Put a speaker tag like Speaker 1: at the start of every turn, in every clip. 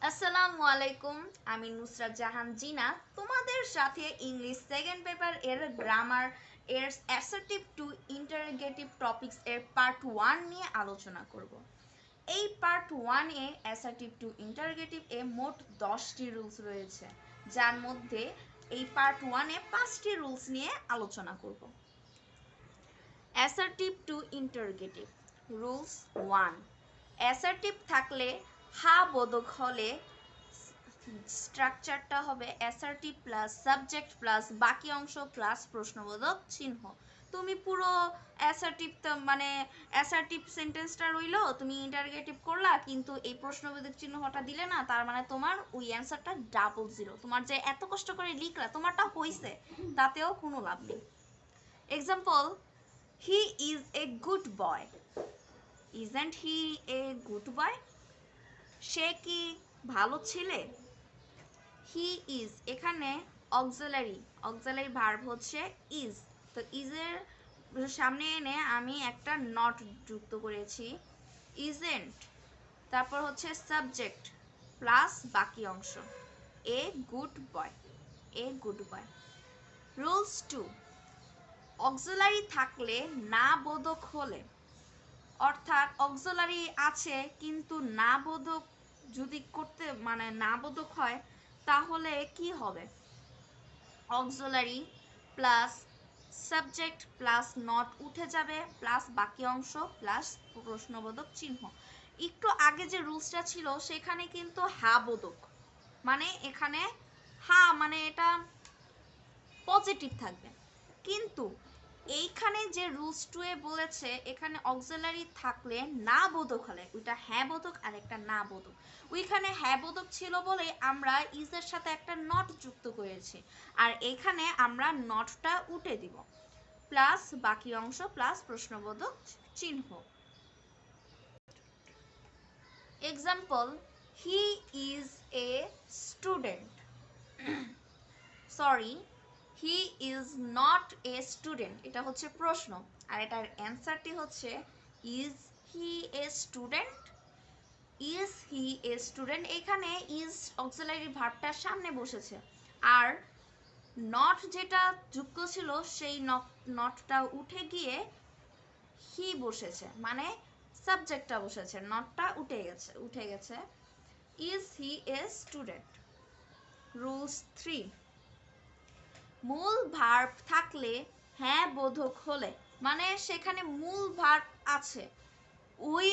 Speaker 1: আসসালামু আলাইকুম। আমি নুসরাত জাহান জিনা তোমাদের সাথে ইংলিশ সেকেন্ড পেপার এর গ্রামার এর অ্যাসার্টিভ টু ইন্টারোগেটিভ টপিকস এর পার্ট 1 নিয়ে আলোচনা করব। এই পার্ট 1 এ অ্যাসার্টিভ টু ইন্টারোগেটিভ এ মোট 10টি রুলস রয়েছে, যার মধ্যে এই পার্ট 1 এ 5টি রুলস নিয়ে আলোচনা করব। Assertive to interrogative rules 1। Assertive থাকলে হা বোধক হলে স্ট্রাকচারটা হবে অ্যাসার্টিভ প্লাস সাবজেক্ট প্লাস বাকি অংশ প্লাস প্রশ্নবোধক চিহ্ন। তুমি পুরো অ্যাসার্টিভ মানে অ্যাসার্টিভ সেন্টেন্সটা রইলো, তুমি ইন্টারোগেটিভ করলা কিন্তু এই প্রশ্নবোধক চিহ্নটা দিলে না, তার মানে তোমার ওই অ্যান্সারটা ডাবল জিরো। তোমার যে এত কষ্ট করে লিখলা তোমারটা হইছে, তাতেও কোনো লাভ নেই। Example, he is a good boy. Isn't he a good boy? সে কি ভালো ছেলে? হি ইজ এখানে অক্সিলারি ভার্ব হচ্ছে ইজ, তো ইজের সামনে এনে আমি একটা নট যুক্ত করেছি, ইজেন্ট। তারপর হচ্ছে সাবজেক্ট প্লাস বাকি অংশ, এ গুড বয়, এ গুড বয়। রুলস 2। অক্সিলারি থাকলে না বোধক হলে, অর্থাৎ অক্সিলারি আছে কিন্তু না বোধক যদি করতে মানে না বোধক হয়, তাহলে কি হবে? Auxiliary plus subject plus not উঠে যাবে প্লাস বাকি অংশ প্লাস প্রশ্নবোধক চিহ্ন। একটু আগে যে রুলসটা ছিল সেখানে কিন্তু হা বোধক, মানে এখানে হা মানে এটা পজিটিভ থাকবে, কিন্তু এইখানে যে রুলস 2 এ বলেছে এখানে অক্সিলারি থাকলে না বোধক হলে, ওইটা হ্যাঁ বোধক আর একটা না বোধক। ওইখানে হ্যাঁ বোধক ছিল বলে আমরা ইজের সাথে একটা নট যুক্ত করেছি, আর এখানে আমরা নটটা উঠে দিব প্লাস বাকি অংশ প্লাস প্রশ্নবোধক চিহ্ন। Example, he is a student. Sorry, he is not a student, এটা হচ্ছে প্রশ্ন, আর এটার অ্যান্সারটি হচ্ছে is he a student. Is he a student, এখানে ইজ অক্সিলারি ভার্বটার সামনে বসেছে, আর নট যেটা যুক্ত ছিল সেই নটটা উঠে গিয়ে হি বসেছে, মানে সাবজেক্টটা বসেছে, নটটা উঠে গেছে। Is he a student. Rules 3। মূল ভার্ব থাকলে হ্যাঁ বোধক হলে, মানে সেখানে মূল ভার্ব আছে, ওই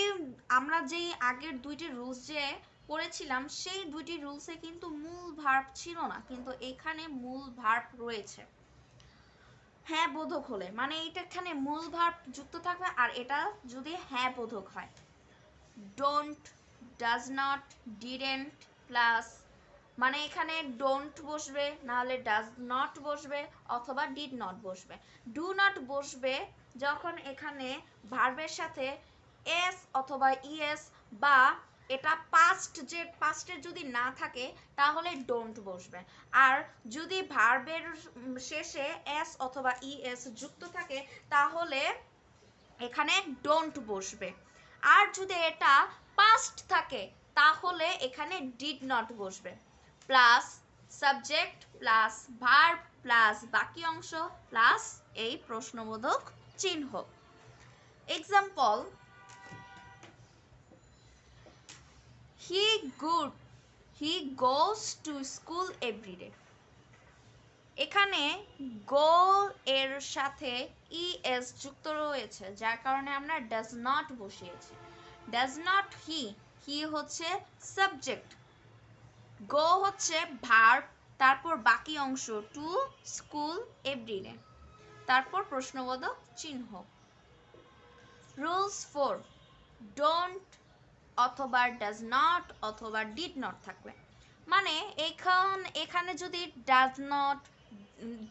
Speaker 1: আমরা যেই আগের দুইটি রুলস যে পড়েছিলাম সেই দুইটি রুলসে কিন্তু মূল ভার্ব ছিল না, কিন্তু এখানে মূল ভার্ব রয়েছে। হ্যাঁ বোধক হলে মানে এইটা এখানে মূল ভার্ব যুক্ত থাকবে, আর এটা যদি হ্যাঁ বোধক হয়, don't, does not, didn't plus, মানে এখানে ডোন্ট বসবে, নাহলে ডাজ নট বসবে, অথবা ডিড নট বসবে। ডু নট বসবে যখন এখানে ভার্বের সাথে এস অথবা ইএস, বা এটা পাস্টের যদি না থাকে তাহলে ডোন্ট বসবে, আর যদি ভার্বের শেষে এস অথবা ইএস যুক্ত থাকে তাহলে এখানে ডোন্ট বসবে, আর যদি এটা পাস্ট থাকে তাহলে এখানে ডিড নট বসবে, plus subject plus verb plus বাকি অংশ প্লাস এই প্রশ্নবোধক চিহ্ন। Example, he good he goes to school everyday. এখানে গো এর সাথে ইএস যুক্ত রয়েছে, যার কারণে আমরা ডাজ নট বসিয়েছি। ডাজ নট হি, হি হচ্ছে সাবজেক্ট, গো হচ্ছে ভার্ব, তারপর বাকি অংশ টু স্কুল এভরিডে, তারপর প্রশ্নবোধক চিহ্ন। রুলস 4। ডোন্ট অথবা ডাজ নট অথবা ডিড নট থাকবে, মানে এখানে যদি ডাজ নট,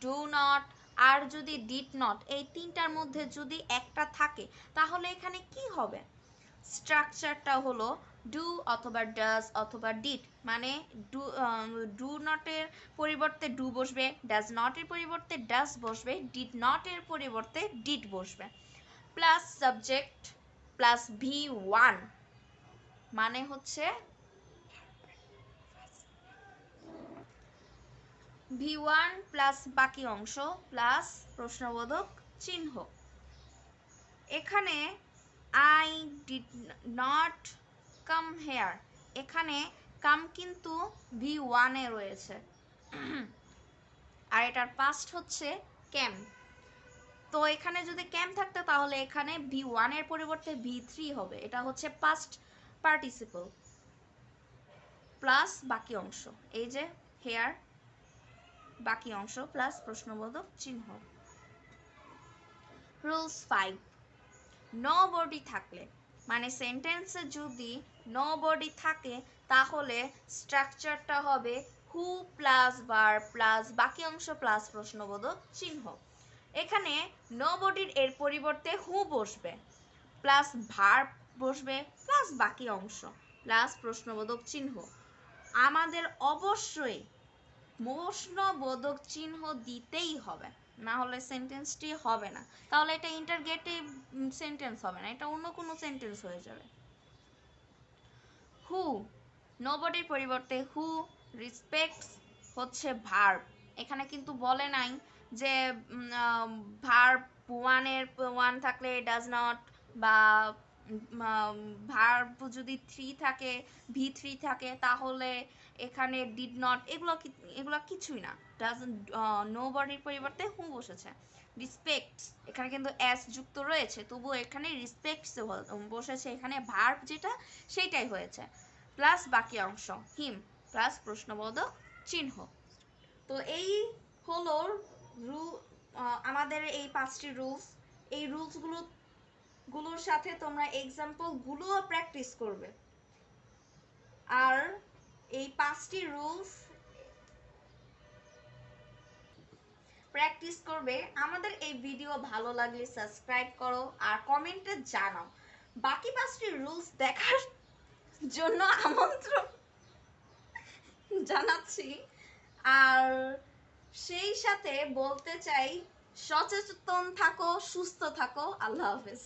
Speaker 1: ডু নট আর যদি ডিড নট, এই তিনটার মধ্যে যদি একটা থাকে তাহলে এখানে কি হবে? স্ট্রাকচারটা হলো ডু অথবা ডাজ অথবা ডিড, মানে ডু নটের পরিবর্তে ডু বসবে, ডাজ নটের পরিবর্তে ডাজ বসবে, ডিড নটের পরিবর্তে ডিড বসবে, plus subject plus V one, মানে হচ্ছে V1 প্লাস বাকি অংশ প্লাস প্রশ্নবোধক চিহ্ন। এখানে I did not come here, এখানে কাম কিন্তু V1 এ রয়েছে আর এটার পাস্ট হচ্ছে ক্যাম। তো এখানে যদি ক্যাম থাকতো তাহলে এখানে V1 এর পরিবর্তে V3 হবে। এটা হচ্ছে পাস্ট পার্টিসিপল প্লাস বাকি অংশ, এই যে হেয়ার বাকি অংশ প্লাস প্রশ্নবোধক চিহ্ন। রুলস 5, নো বডি থাকলে মানে সেন্টেন্সে যদি নো বডি থাকে তাহলে স্ট্রাকচারটা হবে হু প্লাস ভার্ব প্লাস বাকি অংশ প্লাস প্রশ্নবোধক চিহ্ন। এখানে নো বডির এর পরিবর্তে হু বসবে প্লাস ভার্ব বসবে প্লাস বাকি অংশ প্লাস প্রশ্নবোধক চিহ্ন। আমাদের অবশ্যই প্রশ্নবোধক চিহ্ন দিতেই হবে, না হলে সেন্টেন্সটি হবে না। তাহলে এটা ইন্টারগেটিভ সেন্টেন্স হবে না, এটা অন্য কোনো সেন্টেন্স হয়ে যাবে। হু নোবডির পরিবর্তে হু রেসপেক্টস হচ্ছে ভার্ব। এখানে কিন্তু বলে নাই যে ভার্ব ওয়ান থাকলে ডাজ নট, বা ভার্ব যদি 3 থাকে V3 থাকে তাহলে এখানে ডিড নট, এগুলো কিছুই না। ডাজন্ট নোবডির পরিবর্তে হু বসেছে। রেসপেক্টস এখানে কিন্তু এস যুক্ত রয়েছে, তবুও এখানে রেসপেক্টস বসেছে, এখানে ভার্ব যেটা সেইটাই হয়েছে প্লাস বাকি অংশ হিম প্লাস প্রশ্নবোধক চিহ্ন। তো এই হলো আমাদের এই 5টি রুলস। এই রুলসগুলোর সাথে তোমরা এক্সাম্পলগুলোও প্র্যাকটিস করবে। আর এই 5টি রুলস প্র্যাকটিস করবে। আমাদের এই ভিডিও ভালো লাগলে সাবস্ক্রাইব করো আর কমেন্টে জানাও। বাকি 5টি রুলস দেখার জন্য আমন্ত্রণ জানাচ্ছি। আর সেই সাথে বলতে চাই, সচেতন থাকো, সুস্থ থাকো। আল্লাহ হাফেজ।